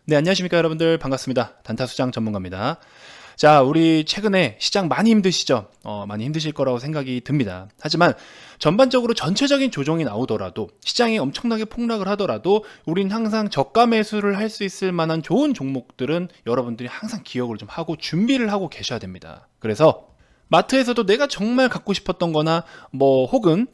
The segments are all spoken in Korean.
네, 안녕하십니까 여러분들. 반갑습니다. 단타수장 전문가입니다. 자, 우리 최근에 시장 많이 힘드시죠? 많이 힘드실 거라고 생각이 듭니다. 하지만 전반적으로 전체적인 조정이 나오더라도, 시장이 엄청나게 폭락을 하더라도 우린 항상 저가 매수를 할 수 있을 만한 좋은 종목들은 여러분들이 항상 기억을 좀 하고 준비를 하고 계셔야 됩니다. 그래서 마트에서도 내가 정말 갖고 싶었던 거나 혹은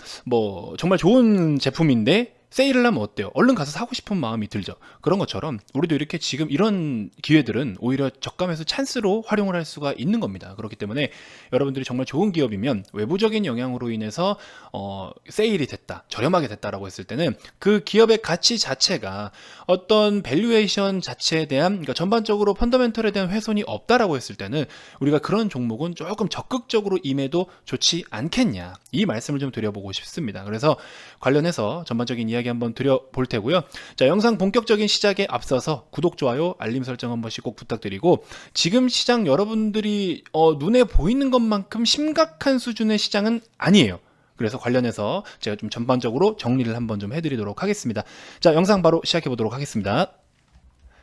정말 좋은 제품인데 세일을 하면 어때요? 얼른 가서 사고 싶은 마음이 들죠. 그런 것처럼 우리도 이렇게 지금 이런 기회들은 오히려 저가에서 찬스로 활용을 할 수가 있는 겁니다. 그렇기 때문에 여러분들이 정말 좋은 기업이면 외부적인 영향으로 인해서 세일이 됐다, 저렴하게 됐다라고 했을 때는 그 기업의 가치 자체가 어떤 밸류에이션 자체에 대한, 그러니까 전반적으로 펀더멘털에 대한 훼손이 없다라고 했을 때는 우리가 그런 종목은 조금 적극적으로 임해도 좋지 않겠냐, 이 말씀을 좀 드려보고 싶습니다. 그래서 관련해서 전반적인 이야기 한번 드려볼 테고요. 자, 영상 본격적인 시작에 앞서서 구독, 좋아요, 알림 설정 한 번씩 꼭 부탁드리고, 지금 시장 여러분들이 눈에 보이는 것만큼 심각한 수준의 시장은 아니에요. 그래서 관련해서 제가 좀 전반적으로 정리를 한번 좀 해드리도록 하겠습니다. 자, 영상 바로 시작해 보도록 하겠습니다.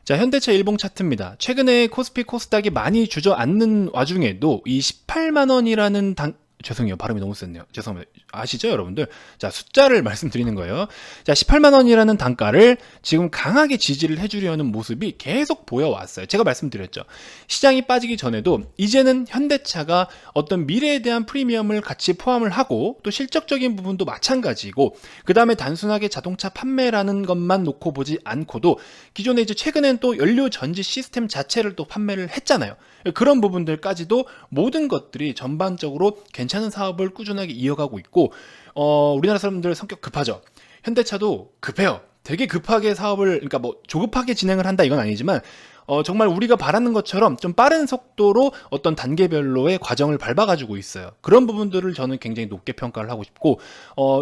자, 현대차 일봉 차트입니다. 최근에 코스피 코스닥이 많이 주저앉는 와중에도 이 18만 원이라는 죄송해요. 발음이 너무 셌네요. 죄송합니다. 아시죠, 여러분들? 자, 숫자를 말씀드리는 거예요. 자, 18만 원이라는 단가를 지금 강하게 지지를 해주려는 모습이 계속 보여왔어요. 제가 말씀드렸죠. 시장이 빠지기 전에도 이제는 현대차가 어떤 미래에 대한 프리미엄을 같이 포함을 하고, 또 실적적인 부분도 마찬가지고, 그 다음에 단순하게 자동차 판매라는 것만 놓고 보지 않고도 기존에 이제 최근엔 또 연료 전지 시스템 자체를 또 판매를 했잖아요. 그런 부분들까지도 모든 것들이 전반적으로 괜찮은 사업을 꾸준하게 이어가고 있고, 우리나라 사람들 성격 급하죠. 현대차도 급해요. 되게 급하게 사업을, 그러니까 조급하게 진행을 한다 이건 아니지만, 정말 우리가 바라는 것처럼 좀 빠른 속도로 어떤 단계별로의 과정을 밟아가지고 있어요. 그런 부분들을 저는 굉장히 높게 평가를 하고 싶고,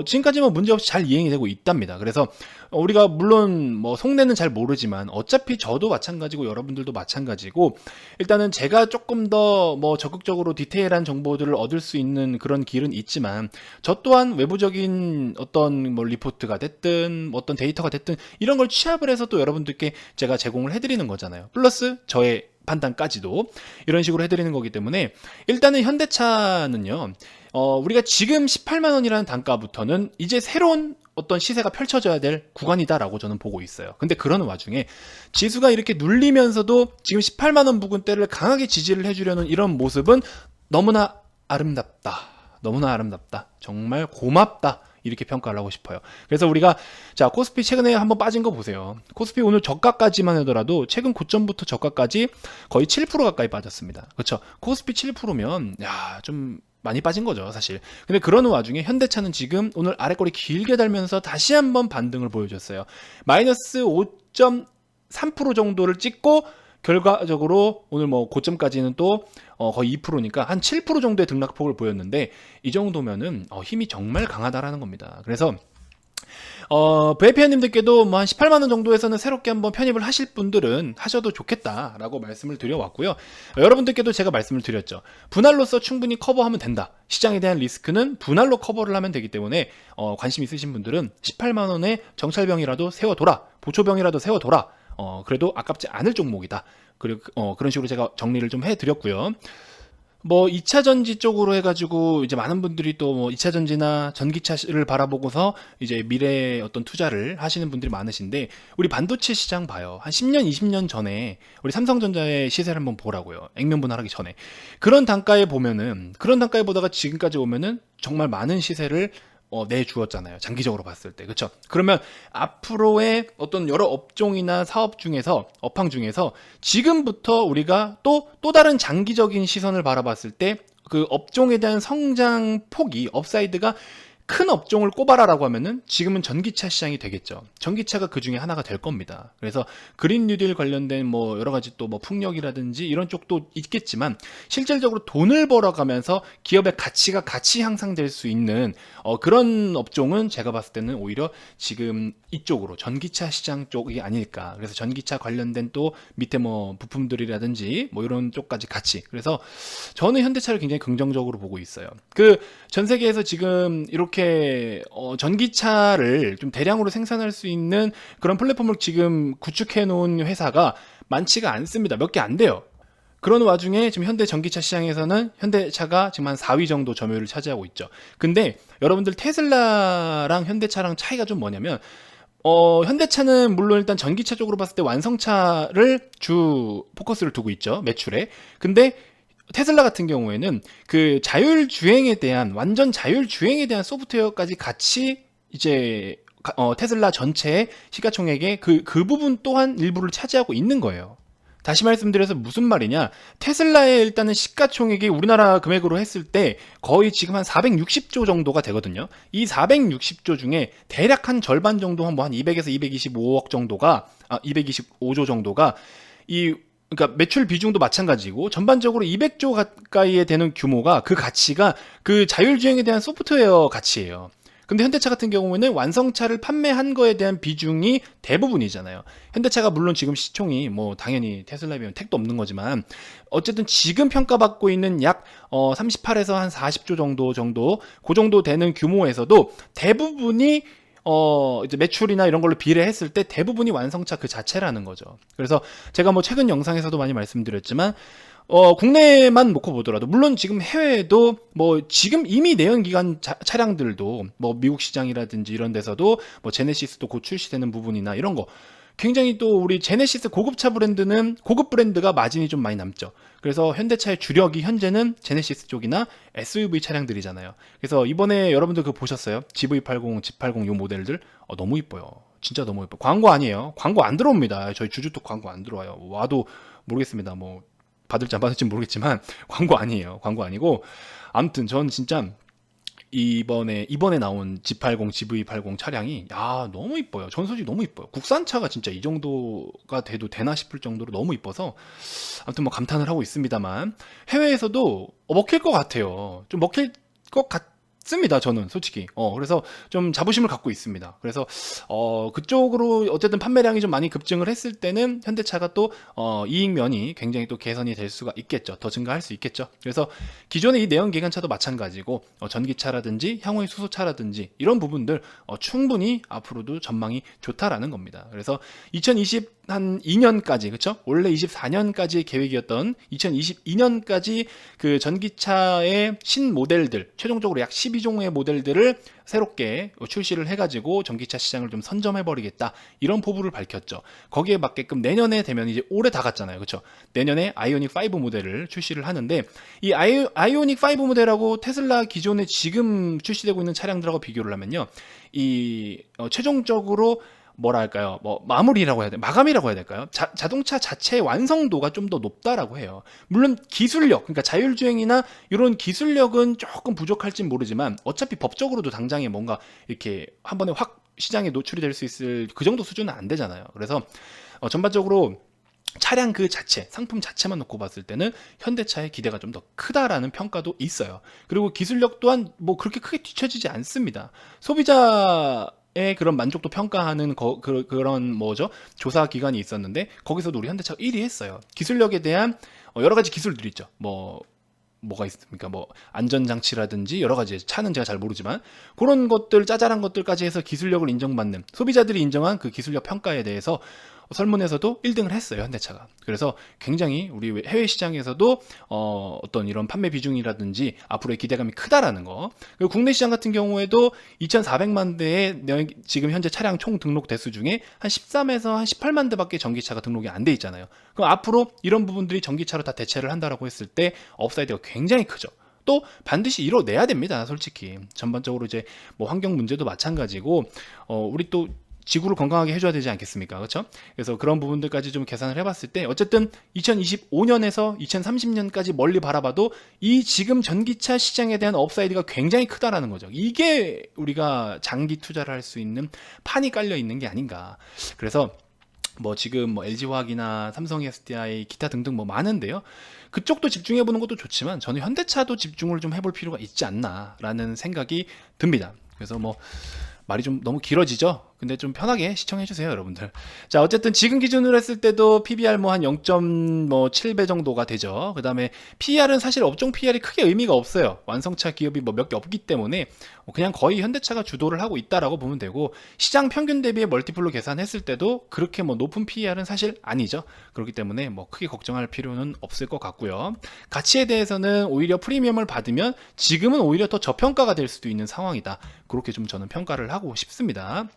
지금까지 문제없이 잘 이행이 되고 있답니다. 그래서 우리가 물론 속내는 잘 모르지만 어차피 저도 마찬가지고 여러분들도 마찬가지고, 일단은 제가 조금 더 적극적으로 디테일한 정보들을 얻을 수 있는 그런 길은 있지만, 저 또한 외부적인 어떤 리포트가 됐든 어떤 데이터가 됐든 이런 걸 취합을 해서 또 여러분들께 제가 제공을 해드리는 거잖아요. 플러스 저의 판단까지도 이런 식으로 해드리는 거기 때문에, 일단은 현대차는요, 우리가 지금 18만 원이라는 단가부터는 이제 새로운 어떤 시세가 펼쳐져야 될 구간이다라고 저는 보고 있어요. 근데 그러는 와중에 지수가 이렇게 눌리면서도 지금 18만 원 부근대를 강하게 지지를 해주려는 이런 모습은 너무나 아름답다. 너무나 아름답다. 정말 고맙다. 이렇게 평가를 하고 싶어요. 그래서 우리가, 자, 코스피 최근에 한번 빠진 거 보세요. 코스피 오늘 저가까지만 하더라도 최근 고점부터 저가까지 거의 7% 가까이 빠졌습니다. 그렇죠? 코스피 7%면 좀 많이 빠진 거죠, 사실. 근데 그러는 와중에 현대차는 지금 오늘 아래꼬리 길게 달면서 다시 한번 반등을 보여줬어요. 마이너스 5.3% 정도를 찍고, 결과적으로 오늘 고점까지는 또 거의 2%니까 한 7% 정도의 등락폭을 보였는데, 이 정도면은 힘이 정말 강하다라는 겁니다. 그래서 VIP님들께도 한 18만 원 정도에서는 새롭게 한번 편입을 하실 분들은 하셔도 좋겠다라고 말씀을 드려왔고요. 여러분들께도 제가 말씀을 드렸죠. 분할로서 충분히 커버하면 된다. 시장에 대한 리스크는 분할로 커버를 하면 되기 때문에 관심 있으신 분들은 18만 원에 정찰병이라도 세워둬라, 보초병이라도 세워둬라. 그래도 아깝지 않을 종목이다. 그리고 그런 식으로 제가 정리를 좀 해드렸고요. 2차 전지 쪽으로 해가지고 이제 많은 분들이 또 2차 전지나 전기차를 바라보고서 이제 미래의 어떤 투자를 하시는 분들이 많으신데, 우리 반도체 시장 봐요. 한 10년, 20년 전에 우리 삼성전자의 시세를 한번 보라고요. 액면 분할하기 전에. 그런 단가에 보다가 지금까지 오면은 정말 많은 시세를 내주었잖아요. 장기적으로 봤을 때. 그렇죠? 그러면 앞으로의 어떤 여러 업종이나 사업 중에서, 업황 중에서 지금부터 우리가 또 다른 장기적인 시선을 바라봤을 때 그 업종에 대한 성장 폭이, 업사이드가 큰 업종을 꼽아라라고 하면은 지금은 전기차 시장이 되겠죠. 전기차가 그 중에 하나가 될 겁니다. 그래서 그린 뉴딜 관련된 여러 가지 또 풍력이라든지 이런 쪽도 있겠지만, 실질적으로 돈을 벌어가면서 기업의 가치가 같이 향상될 수 있는 그런 업종은 제가 봤을 때는 오히려 지금 이쪽으로 전기차 시장 쪽이 아닐까. 그래서 전기차 관련된 또 밑에 부품들이라든지 이런 쪽까지 같이. 그래서 저는 현대차를 굉장히 긍정적으로 보고 있어요. 그 전 세계에서 지금 이렇게 전기차를 좀 대량으로 생산할 수 있는 그런 플랫폼을 지금 구축해 놓은 회사가 많지가 않습니다. 몇 개 안 돼요. 그런 와중에 지금 현대 전기차 시장에서는 현대차가 지금 한 4위 정도 점유율을 차지하고 있죠. 근데 여러분들 테슬라랑 현대차랑 차이가 좀 뭐냐면 현대차는 물론 일단 전기차 쪽으로 봤을 때 완성차를 주 포커스를 두고 있죠. 매출에. 근데 테슬라 같은 경우에는 그 자율주행에 대한 완전 자율주행에 대한 소프트웨어까지 같이 이제 테슬라 전체의 시가총액의 그 부분 또한 일부를 차지하고 있는 거예요. 다시 말씀드려서 무슨 말이냐, 테슬라의 일단은 시가총액이 우리나라 금액으로 했을 때 거의 지금 한 460조 정도가 되거든요. 이 460조 중에 대략 한 절반 정도, 한 200에서 225억 정도가 225조 정도가 그러니까 매출 비중도 마찬가지고 전반적으로 200조 가까이에 되는 규모가, 그 가치가 그 자율주행에 대한 소프트웨어 가치예요. 근데 현대차 같은 경우에는 완성차를 판매한 거에 대한 비중이 대부분이잖아요. 현대차가 물론 지금 시총이 뭐 당연히 테슬라에 비하면 택도 없는 거지만 어쨌든 지금 평가받고 있는 약 38에서 한 40조 정도 그 정도 되는 규모에서도 대부분이 이제 매출이나 이런 걸로 비례했을 때 대부분이 완성차 그 자체라는 거죠. 그래서 제가 뭐 최근 영상에서도 많이 말씀드렸지만 국내만 놓고 보더라도, 물론 지금 해외에도 뭐 지금 이미 내연기관 차량들도 뭐 미국 시장이라든지 이런 데서도 뭐 제네시스도 곧 출시되는 부분이나 이런 거, 굉장히 또 우리 제네시스 고급차 브랜드는 고급 브랜드가 마진이 좀 많이 남죠. 그래서 현대차의 주력이 현재는 제네시스 쪽이나 SUV 차량들이잖아요. 그래서 이번에 여러분들 그거 보셨어요? GV80, G80 요 모델들 너무 이뻐요. 진짜 너무 이뻐요. 광고 아니에요. 광고 안 들어옵니다. 저희 주주톡 광고 안 들어와요. 와도 모르겠습니다. 뭐 받을지 안 받을지 모르겠지만 광고 아니에요. 광고 아니고, 아무튼 전 진짜 이번에 나온 G80, GV80 차량이 너무 이뻐요. 전소지 너무 이뻐요. 국산차가 진짜 이 정도가 돼도 되나 싶을 정도로 너무 이뻐서 아무튼 뭐 감탄을 하고 있습니다만, 해외에서도 먹힐 것 같아요. 좀 먹힐 것 같습니다. 저는 솔직히 그래서 좀 자부심을 갖고 있습니다. 그래서 그쪽으로 어쨌든 판매량이 좀 많이 급증을 했을 때는 현대차가 또 이익면이 굉장히 또 개선이 될 수가 있겠죠. 더 증가할 수 있겠죠. 그래서 기존의 이 내연기관차도 마찬가지고 전기차라든지 향후의 수소차라든지 이런 부분들 충분히 앞으로도 전망이 좋다라는 겁니다. 그래서 2022년까지, 그쵸? 원래 24년까지의 계획이었던 2022년까지 그 전기차의 신모델들, 최종적으로 약 12종의 모델들을 새롭게 출시를 해가지고 전기차 시장을 좀 선점해버리겠다, 이런 포부를 밝혔죠. 거기에 맞게끔 내년에 되면, 이제 올해 다 갔잖아요. 그쵸? 내년에 아이오닉 5 모델을 출시를 하는데, 이 아이오닉 5 모델하고 테슬라 기존에 지금 출시되고 있는 차량들하고 비교를 하면요, 최종적으로 뭐랄까요, 마감이라고 해야 될까요? 자동차 자체의 완성도가 좀 더 높다라고 해요. 물론 기술력, 그러니까 자율주행이나 이런 기술력은 조금 부족할진 모르지만 어차피 법적으로도 당장에 뭔가 이렇게 한 번에 확 시장에 노출이 될 수 있을 그 정도 수준은 안 되잖아요. 그래서 전반적으로 차량 그 자체, 상품 자체만 놓고 봤을 때는 현대차의 기대가 좀 더 크다라는 평가도 있어요. 그리고 기술력 또한 뭐 그렇게 크게 뒤처지지 않습니다. 소비자의 그런 만족도 평가하는 그런 조사 기관이 있었는데, 거기서도 우리 현대차가 1위 했어요. 기술력에 대한 여러 가지 기술들이 있죠. 뭐가 있습니까? 안전장치라든지 여러 가지, 차는 제가 잘 모르지만 그런 것들, 짜잘한 것들까지 해서 기술력을 인정받는, 소비자들이 인정한 그 기술력 평가에 대해서 설문에서도 1등을 했어요, 현대차가. 그래서 굉장히 우리 해외 시장에서도 어떤 이런 판매 비중이라든지 앞으로의 기대감이 크다라는 거. 그리고 국내 시장 같은 경우에도 2,400만 대의 지금 현재 차량 총 등록 대수 중에 한 13에서 한 18만 대밖에 전기차가 등록이 안 돼 있잖아요. 그럼 앞으로 이런 부분들이 전기차로 다 대체를 한다라고 했을 때 업사이드가 굉장히 크죠. 또 반드시 이뤄내야 됩니다. 솔직히 전반적으로 이제 환경 문제도 마찬가지고 우리 또 지구를 건강하게 해줘야 되지 않겠습니까? 그렇죠? 그래서 그런 부분들까지 좀 계산을 해봤을 때 어쨌든 2025년에서 2030년까지 멀리 바라봐도 이 지금 전기차 시장에 대한 업사이드가 굉장히 크다라는 거죠. 이게 우리가 장기 투자를 할 수 있는 판이 깔려 있는 게 아닌가. 그래서 지금 LG화학이나 삼성 SDI 기타 등등 많은데요. 그쪽도 집중해보는 것도 좋지만 저는 현대차도 집중을 좀 해볼 필요가 있지 않나라는 생각이 듭니다. 그래서 말이 좀 너무 길어지죠. 근데 좀 편하게 시청해주세요, 여러분들. 자, 어쨌든 지금 기준으로 했을 때도 PBR 뭐 한 0.7배 정도가 되죠. 그 다음에 PER은 사실 업종 PER이 크게 의미가 없어요. 완성차 기업이 뭐 몇 개 없기 때문에 그냥 거의 현대차가 주도를 하고 있다라고 보면 되고, 시장 평균 대비의 멀티플로 계산했을 때도 그렇게 뭐 높은 PER은 사실 아니죠. 그렇기 때문에 뭐 크게 걱정할 필요는 없을 것 같고요. 가치에 대해서는 오히려 프리미엄을 받으면 지금은 오히려 더 저평가가 될 수도 있는 상황이다. 그렇게 좀 저는 평가를 하고 싶습니다.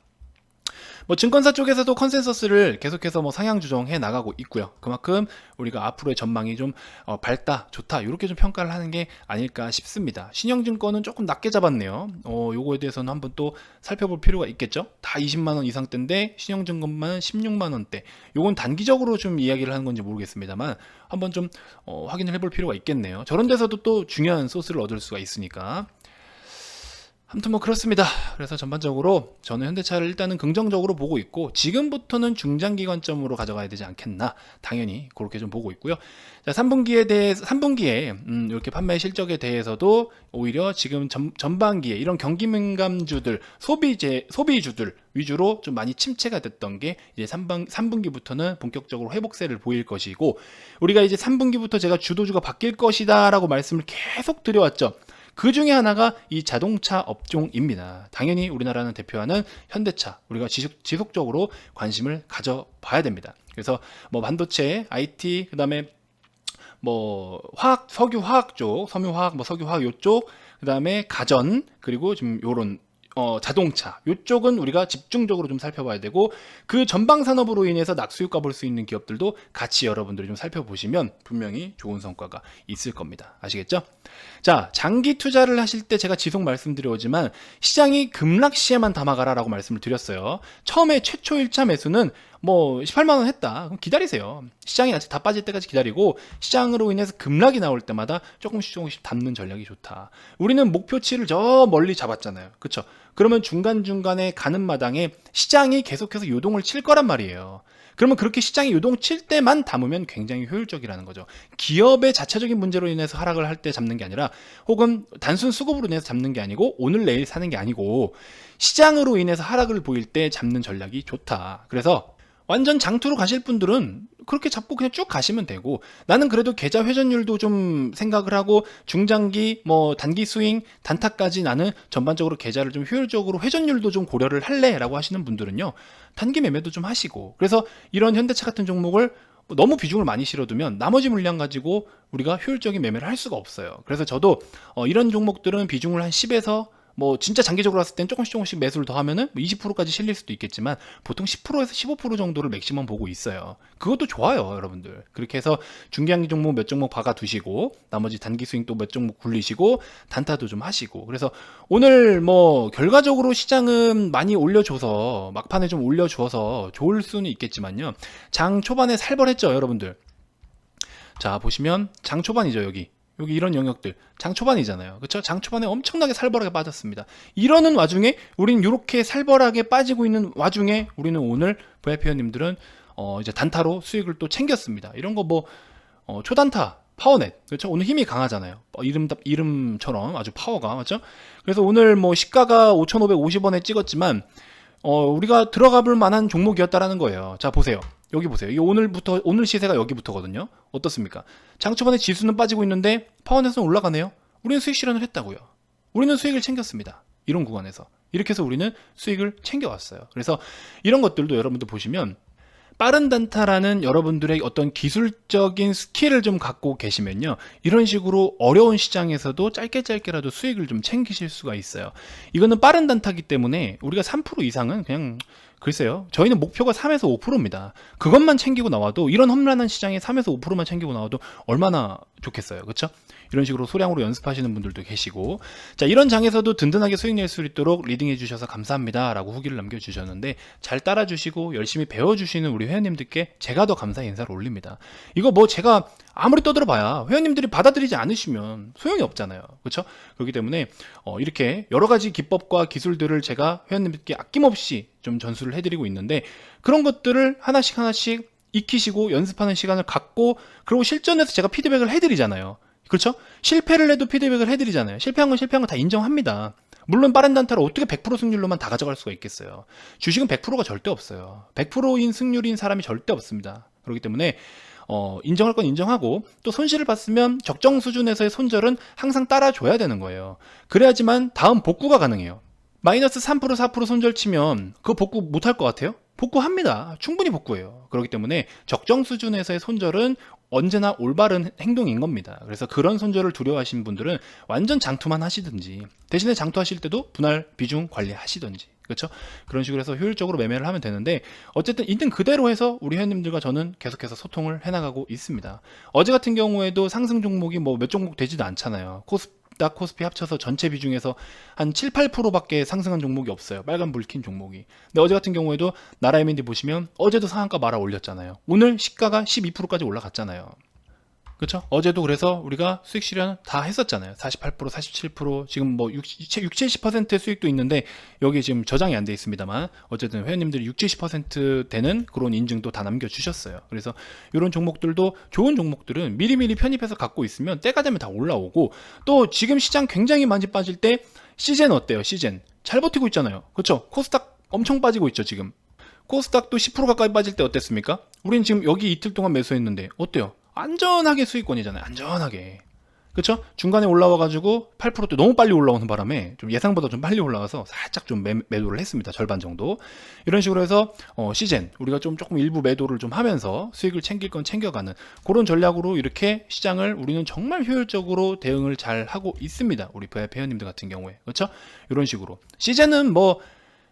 뭐 증권사 쪽에서도 컨센서스를 계속해서 뭐 상향 조정해 나가고 있고요. 그만큼 우리가 앞으로의 전망이 좀 밝다, 좋다, 이렇게 좀 평가를 하는 게 아닐까 싶습니다. 신영증권은 조금 낮게 잡았네요. 요거에 대해서는 한번 또 살펴볼 필요가 있겠죠. 다 20만원 이상대인데 신영증권만 16만원대. 요건 단기적으로 좀 이야기를 하는 건지 모르겠습니다만 한번 좀 확인을 해볼 필요가 있겠네요. 저런 데서도 또 중요한 소스를 얻을 수가 있으니까. 아무튼 뭐 그렇습니다. 그래서 전반적으로 저는 현대차를 일단은 긍정적으로 보고 있고, 지금부터는 중장기 관점으로 가져가야 되지 않겠나, 당연히 그렇게 좀 보고 있고요. 자, 3분기에 이렇게 판매 실적에 대해서도 오히려 지금 전반기에 이런 경기 민감주들, 소비주들 위주로 좀 많이 침체가 됐던 게 이제 3분기부터는 본격적으로 회복세를 보일 것이고, 우리가 이제 3분기부터 제가 주도주가 바뀔 것이다 라고 말씀을 계속 드려왔죠. 그 중에 하나가 이 자동차 업종입니다. 당연히 우리나라는 대표하는 현대차, 우리가 지속적으로 관심을 가져봐야 됩니다. 그래서 뭐 반도체, IT, 그다음에 뭐 화학, 석유화학 쪽, 섬유화학, 뭐 석유화학 요쪽, 그다음에 가전, 그리고 지금 요런 자동차 이쪽은 우리가 집중적으로 좀 살펴봐야 되고, 그 전방 산업으로 인해서 낙수효과 볼 수 있는 기업들도 같이 여러분들이 좀 살펴보시면 분명히 좋은 성과가 있을 겁니다. 아시겠죠? 자, 장기 투자를 하실 때 제가 지속 말씀드려오지만 시장이 급락시에만 담아가라 라고 말씀을 드렸어요. 처음에 최초 1차 매수는 뭐 18만원 했다, 그럼 기다리세요. 시장이 다 빠질 때까지 기다리고, 시장으로 인해서 급락이 나올 때마다 조금씩 담는 전략이 좋다. 우리는 목표치를 저 멀리 잡았잖아요, 그쵸? 그러면 중간중간에 가는 마당에 시장이 계속해서 요동을 칠 거란 말이에요. 그러면 그렇게 시장이 요동 칠 때만 담으면 굉장히 효율적이라는 거죠. 기업의 자체적인 문제로 인해서 하락을 할 때 잡는 게 아니라, 혹은 단순 수급으로 인해서 잡는 게 아니고, 오늘 내일 사는 게 아니고, 시장으로 인해서 하락을 보일 때 잡는 전략이 좋다. 그래서 완전 장투로 가실 분들은 그렇게 잡고 그냥 쭉 가시면 되고, 나는 그래도 계좌 회전율도 좀 생각을 하고 중장기 뭐 단기 스윙 단타까지 나는 전반적으로 계좌를 좀 효율적으로 회전율도 좀 고려를 할래 라고 하시는 분들은요, 단기 매매도 좀 하시고, 그래서 이런 현대차 같은 종목을 너무 비중을 많이 실어두면 나머지 물량 가지고 우리가 효율적인 매매를 할 수가 없어요. 그래서 저도 이런 종목들은 비중을 한 10에서 뭐 진짜 장기적으로 봤을 땐 조금씩 매수를 더 하면은 20%까지 실릴 수도 있겠지만, 보통 10%에서 15% 정도를 맥시멈 보고 있어요. 그것도 좋아요, 여러분들. 그렇게 해서 중장기 종목 몇 종목 박아 두시고, 나머지 단기 스윙 또 몇 종목 굴리시고, 단타도 좀 하시고. 그래서 오늘 뭐 결과적으로 시장은 많이 올려줘서, 막판에 좀 올려줘서 좋을 수는 있겠지만요, 장 초반에 살벌했죠, 여러분들. 자, 보시면 장 초반이죠, 여기 이런 영역들 장 초반이잖아요, 그렇죠? 장 초반에 엄청나게 살벌하게 빠졌습니다. 이러는 와중에 우리는 이렇게 살벌하게 빠지고 있는 와중에 우리는 오늘 VIP 회원님들은 이제 단타로 수익을 또 챙겼습니다. 이런 거 뭐 초단타 파워넷, 그렇죠? 오늘 힘이 강하잖아요. 이름처럼 아주 파워가, 맞죠? 그래서 오늘 뭐 시가가 5,550원에 찍었지만 우리가 들어가 볼 만한 종목이었다라는 거예요. 자, 보세요. 여기 보세요. 이게 오늘 시세가 여기부터거든요. 어떻습니까? 장 초반에 지수는 빠지고 있는데 파워넷은 올라가네요. 우리는 수익 실현을 했다고요. 우리는 수익을 챙겼습니다. 이런 구간에서. 이렇게 해서 우리는 수익을 챙겨왔어요. 그래서 이런 것들도 여러분들 보시면, 빠른 단타라는 여러분들의 어떤 기술적인 스킬을 좀 갖고 계시면요, 이런 식으로 어려운 시장에서도 짧게라도 수익을 좀 챙기실 수가 있어요. 이거는 빠른 단타기 때문에 우리가 3% 이상은 그냥, 글쎄요, 저희는 목표가 3에서 5%입니다. 그것만 챙기고 나와도, 이런 험난한 시장에 3에서 5%만 챙기고 나와도 얼마나 좋겠어요, 그렇죠? 이런 식으로 소량으로 연습하시는 분들도 계시고. 자, 이런 장에서도 든든하게 수익 낼 수 있도록 리딩해 주셔서 감사합니다 라고 후기를 남겨주셨는데, 잘 따라주시고 열심히 배워주시는 우리 회원님들께 제가 더 감사의 인사를 올립니다. 이거 뭐 제가 아무리 떠들어봐야 회원님들이 받아들이지 않으시면 소용이 없잖아요, 그렇죠? 그렇기 때문에 이렇게 여러 가지 기법과 기술들을 제가 회원님들께 아낌없이 좀 전수를 해드리고 있는데, 그런 것들을 하나씩 익히시고 연습하는 시간을 갖고, 그리고 실전에서 제가 피드백을 해드리잖아요, 그렇죠? 실패를 해도 피드백을 해드리잖아요. 실패한 건 다 인정합니다. 물론 빠른 단타를 어떻게 100% 승률로만 다 가져갈 수가 있겠어요. 주식은 100%가 절대 없어요. 100%인 승률인 사람이 절대 없습니다. 그렇기 때문에 인정할 건 인정하고, 또 손실을 봤으면 적정 수준에서의 손절은 항상 따라줘야 되는 거예요. 그래야지만 다음 복구가 가능해요. 마이너스 3% 4% 손절 치면 그거 복구 못할 것 같아요? 복구합니다. 충분히 복구해요. 그렇기 때문에 적정 수준에서의 손절은 언제나 올바른 행동인 겁니다. 그래서 그런 손절을 두려워하시는 분들은 완전 장투만 하시든지, 대신에 장투하실 때도 분할 비중 관리하시든지, 그렇죠? 그런 식으로 해서 효율적으로 매매를 하면 되는데, 어쨌든 있는 그대로 해서 우리 회원님들과 저는 계속해서 소통을 해나가고 있습니다. 어제 같은 경우에도 상승 종목이 뭐 몇 종목 되지도 않잖아요. 코스닥, 코스피 합쳐서 전체 비중에서 한 7, 8%밖에 상승한 종목이 없어요. 빨간 불 킨 종목이. 근데 어제 같은 경우에도 나라 M&D 보시면 어제도 상한가 말아 올렸잖아요. 오늘 시가가 12%까지 올라갔잖아요. 그렇죠? 어제도 그래서 우리가 수익 실현 다 했었잖아요. 48%, 47%, 지금 뭐 60, 70%의 수익도 있는데 여기 지금 저장이 안 돼 있습니다만, 어쨌든 회원님들이 60, 70% 되는 그런 인증도 다 남겨주셨어요. 그래서 이런 종목들도, 좋은 종목들은 미리미리 편입해서 갖고 있으면 때가 되면 다 올라오고, 또 지금 시장 굉장히 많이 빠질 때 시젠 어때요? 시젠 잘 버티고 있잖아요. 그렇죠? 코스닥 엄청 빠지고 있죠. 지금 코스닥도 10% 가까이 빠질 때 어땠습니까? 우린 지금 여기 이틀 동안 매수했는데 어때요? 안전하게 수익권이잖아요. 안전하게. 그쵸? 중간에 올라와가지고 8%대 너무 빨리 올라오는 바람에 좀 예상보다 좀 빨리 올라가서 살짝 좀 매도를 했습니다. 절반 정도. 이런 식으로 해서 시젠 우리가 조금 일부 매도를 좀 하면서 수익을 챙길 건 챙겨가는 그런 전략으로 이렇게 시장을 우리는 정말 효율적으로 대응을 잘 하고 있습니다. 우리 VIP 회원님들 같은 경우에. 그렇죠? 이런 식으로. 시젠은 뭐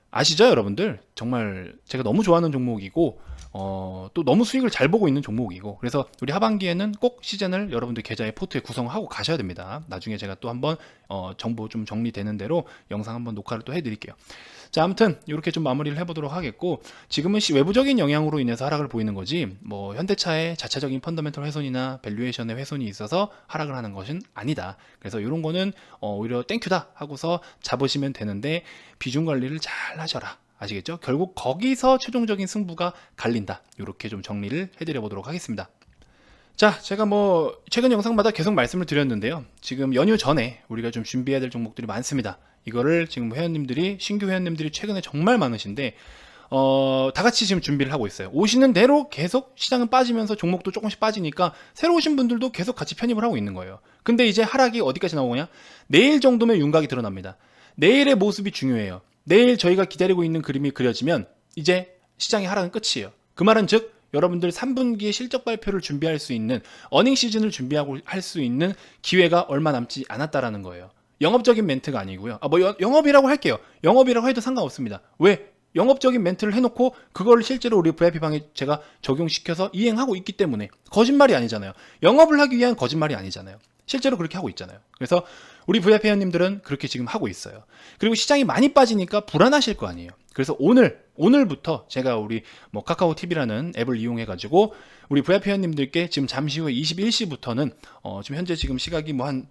아시죠, 여러분들? 정말 제가 너무 좋아하는 종목이고, 또 너무 수익을 잘 보고 있는 종목이고, 그래서 우리 하반기에는 꼭 시즌을 여러분들 계좌에 포트에 구성하고 가셔야 됩니다. 나중에 제가 또 한번 정보 좀 정리되는 대로 영상 한번 녹화를 또 해드릴게요. 자, 아무튼 이렇게 좀 마무리를 해보도록 하겠고, 지금은 외부적인 영향으로 인해서 하락을 보이는 거지, 뭐 현대차의 자체적인 펀더멘털 훼손이나 밸류에이션의 훼손이 있어서 하락을 하는 것은 아니다. 그래서 이런 거는 오히려 땡큐다 하고서 잡으시면 되는데, 비중 관리를 잘 하셔라. 아시겠죠? 결국 거기서 최종적인 승부가 갈린다. 이렇게 좀 정리를 해드려 보도록 하겠습니다. 자, 제가 뭐 최근 영상마다 계속 말씀을 드렸는데요. 지금 연휴 전에 우리가 좀 준비해야 될 종목들이 많습니다. 이거를 지금 회원님들이, 신규 회원님들이 최근에 정말 많으신데 다 같이 지금 준비를 하고 있어요. 오시는 대로 계속 시장은 빠지면서 종목도 조금씩 빠지니까 새로 오신 분들도 계속 같이 편입을 하고 있는 거예요. 근데 이제 하락이 어디까지 나오냐? 내일 정도면 윤곽이 드러납니다. 내일의 모습이 중요해요. 내일 저희가 기다리고 있는 그림이 그려지면 이제 시장의 하락은 끝이에요. 그 말은 즉 여러분들 3분기에 실적 발표를 준비할 수 있는, 어닝 시즌을 준비하고 할 수 있는 기회가 얼마 남지 않았다라는 거예요. 영업적인 멘트가 아니고요. 영업이라고 할게요. 영업이라고 해도 상관없습니다. 왜? 영업적인 멘트를 해놓고 그걸 실제로 우리 VIP방에 제가 적용시켜서 이행하고 있기 때문에 거짓말이 아니잖아요. 영업을 하기 위한 거짓말이 아니잖아요. 실제로 그렇게 하고 있잖아요. 그래서 우리 VIP 회원님들은 그렇게 지금 하고 있어요. 그리고 시장이 많이 빠지니까 불안하실 거 아니에요. 그래서 오늘부터 제가 우리 카카오 TV라는 앱을 이용해 가지고 우리 VIP 회원님들께 지금 잠시 후에 21시부터는 지금 현재 지금 시각이 뭐 한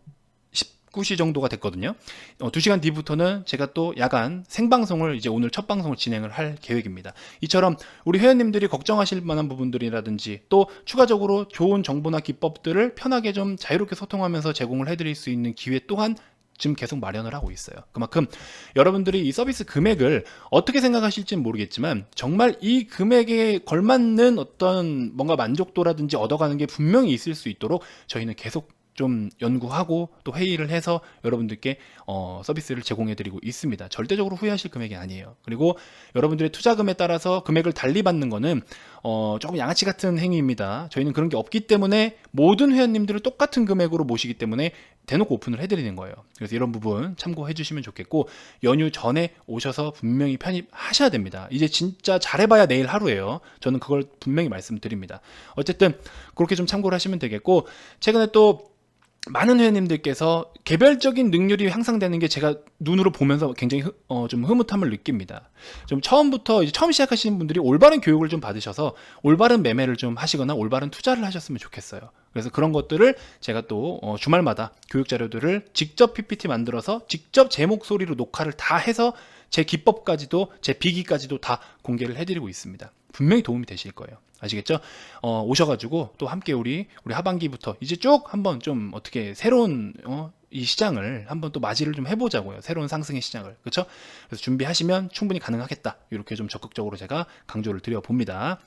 19시 정도가 됐거든요. 2시간 뒤부터는 제가 또 야간 생방송을, 이제 오늘 첫 방송을 진행을 할 계획입니다. 이처럼 우리 회원님들이 걱정하실 만한 부분들이라든지 또 추가적으로 좋은 정보나 기법들을 편하게 좀 자유롭게 소통하면서 제공을 해드릴 수 있는 기회 또한 지금 계속 마련을 하고 있어요. 그만큼 여러분들이 이 서비스 금액을 어떻게 생각하실지는 모르겠지만 정말 이 금액에 걸맞는 어떤 뭔가 만족도라든지 얻어가는 게 분명히 있을 수 있도록 저희는 계속 좀 연구하고 또 회의를 해서 여러분들께 서비스를 제공해드리고 있습니다. 절대적으로 후회하실 금액이 아니에요. 그리고 여러분들의 투자금에 따라서 금액을 달리 받는 거는 조금 양아치 같은 행위입니다. 저희는 그런 게 없기 때문에 모든 회원님들을 똑같은 금액으로 모시기 때문에 대놓고 오픈을 해드리는 거예요. 그래서 이런 부분 참고해 주시면 좋겠고, 연휴 전에 오셔서 분명히 편입하셔야 됩니다. 이제 진짜 잘해봐야 내일 하루예요. 저는 그걸 분명히 말씀드립니다. 어쨌든 그렇게 좀 참고를 하시면 되겠고, 최근에 또 많은 회원님들께서 개별적인 능률이 향상되는 게 제가 눈으로 보면서 굉장히 좀 흐뭇함을 느낍니다. 좀 처음부터 이제 처음 시작하시는 분들이 올바른 교육을 좀 받으셔서 올바른 매매를 좀 하시거나 올바른 투자를 하셨으면 좋겠어요. 그래서 그런 것들을 제가 또 주말마다 교육 자료들을 직접 PPT 만들어서 직접 제 목소리로 녹화를 다 해서 제 기법까지도 제 비기까지도 다 공개를 해드리고 있습니다. 분명히 도움이 되실 거예요. 아시겠죠? 오셔가지고 또 함께 우리 하반기부터 이제 쭉 한번 좀 어떻게 새로운 이 시장을 한번 또 맞이를 좀 해보자고요. 새로운 상승의 시장을. 그렇죠? 그래서 준비하시면 충분히 가능하겠다. 이렇게 좀 적극적으로 제가 강조를 드려봅니다.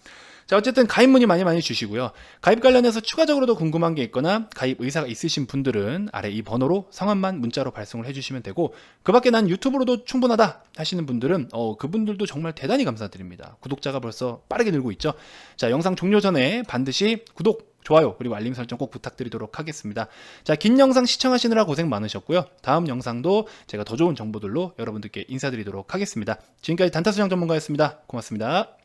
자, 어쨌든 가입 문의 많이 주시고요. 가입 관련해서 추가적으로도 궁금한 게 있거나 가입 의사가 있으신 분들은 아래 이 번호로 성함만 문자로 발송을 해주시면 되고, 그 밖에 난 유튜브로도 충분하다 하시는 분들은 그분들도 정말 대단히 감사드립니다. 구독자가 벌써 빠르게 늘고 있죠. 자, 영상 종료 전에 반드시 구독, 좋아요, 그리고 알림 설정 꼭 부탁드리도록 하겠습니다. 자, 긴 영상 시청하시느라 고생 많으셨고요. 다음 영상도 제가 더 좋은 정보들로 여러분들께 인사드리도록 하겠습니다. 지금까지 단타수장 전문가였습니다. 고맙습니다.